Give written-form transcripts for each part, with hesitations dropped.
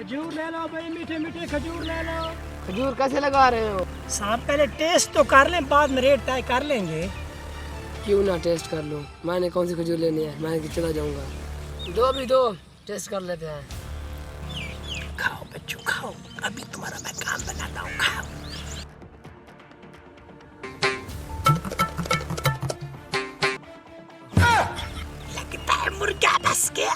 खजूर ले लो भाई, मीठे मीठे खजूर ले लो। खजूर कैसे लगा रहे हो? साहब पहले टेस्ट तो कर लें, बाद में रेट तय कर लेंगे। क्यों ना टेस्ट कर लो, मैंने कौन सी खजूर लेनी है, मैं चला जाऊंगा। दो भी दो, टेस्ट कर लेते हैं। खाओ बच्चों खाओ, अभी तुम्हारा मैं काम बनाता हूँ, खाओ। लगता है मुर्गा फंस गया।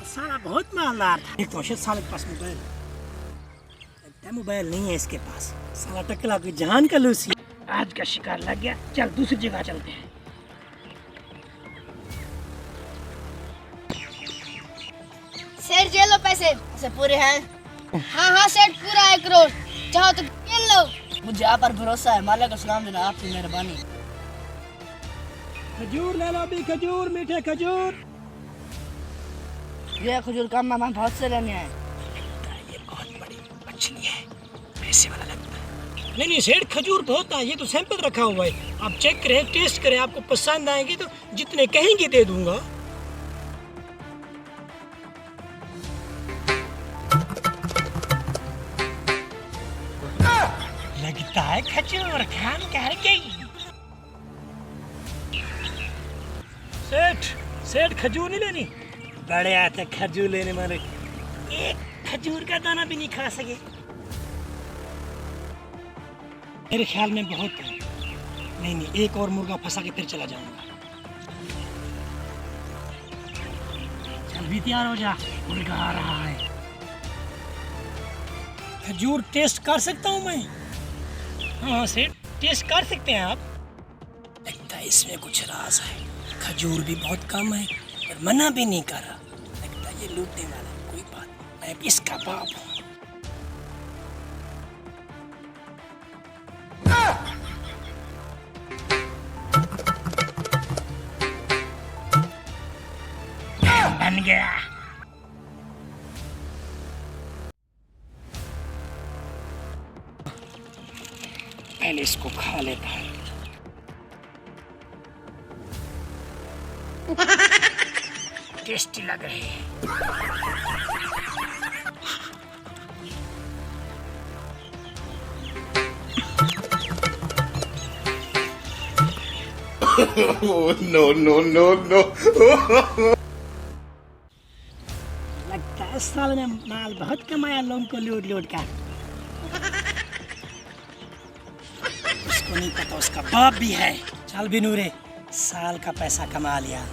साला बहुत मालदार था। एक तो साले के पास मोबाइल, लगता है मोबाइल नहीं है इसके पास। साला टकला की जान का लूसी। आज का शिकार लग गया, चल दूसरी जगह चलते हैं। सेठ जे लो पैसे से पूरे हैं। हाँ सेठ पूरा 1 करोड़, चाहो तो गिन लो। मुझे आप पर भरोसा है, मालिक का सलाम देना, आपकी मेहरबानी। खजूर ले लो अभी, खजूर मीठे खजूर। ये खजूर का मेहमान बहुत से लेने आए। ये बहुत बड़ी मछली है, पैसे वाला लगता है। नहीं सेठ, खजूर बहुत है, ये तो सैंपल रखा हुआ है। आप चेक करें, टेस्ट करें, आपको पसंद आएंगे तो जितने कहेंगे दे दूंगा। लगता है खजूर खान कर गई। सेठ खजूर नहीं लेनी? बड़े आते खजूर लेने वाले, एक खजूर का दाना भी नहीं खा सके। मेरे ख्याल में बहुत है। नहीं, एक और मुर्गा फंसा के फिर चला जाऊंगा। चल भी तैयार हो जा, मुर्गा आ रहा है। खजूर टेस्ट कर सकता हूँ मैं? हाँ सेठ, टेस्ट कर सकते हैं आप। लगता है इसमें कुछ राज है। खजूर भी बहुत कम है और मना भी नहीं कर रहा। लगता है ये लूटने वाला है। कोई बात नहीं, मैं भी इसका बाप हूँ। बन गया। पहले इसको खा लेता है। टेस्टी लग रही है। no. लगता है साल में माल बहुत कमाया लोगों को लूट कर। उसको नहीं पता उसका बाप भी है। चल भी नूरे, साल का पैसा कमा लिया।